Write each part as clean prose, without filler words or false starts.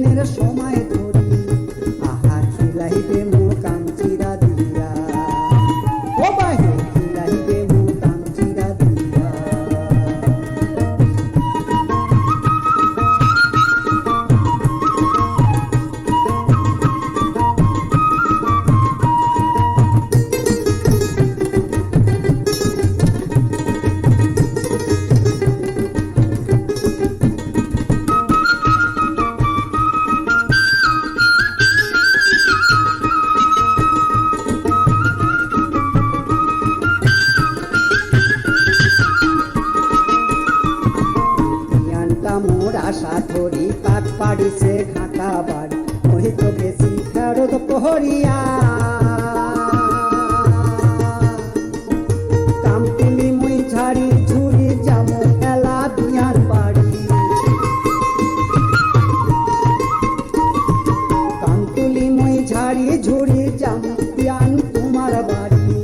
দিনের সময় ধরি আহা খিলাইবে মোর কাঞ্চিরা দিয়া ও বাহে খিলাইবে মোর কাঞ্চিরা দিয়া মোর আশা ধরি পাক পাড়িছে ঘাটা বাড়ি মোহিত বেশি ফেরত প্রহরিয়া কামতুলি মুই ঝাড়ি ঝুড়ি যামো এলা বিয়ার বাড়ি কামতুলি মুই ঝাড়ি ঝুড়ি যামো বিয়ান তোমার বাড়ি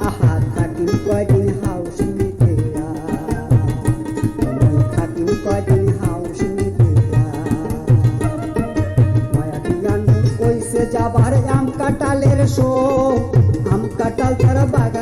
আহা থাকিম কয়দিন হাউস মিটেয়া থাকিম কয়দিন যাবার আম কাঁঠালের শো আম কাঁঠাল তার বাগান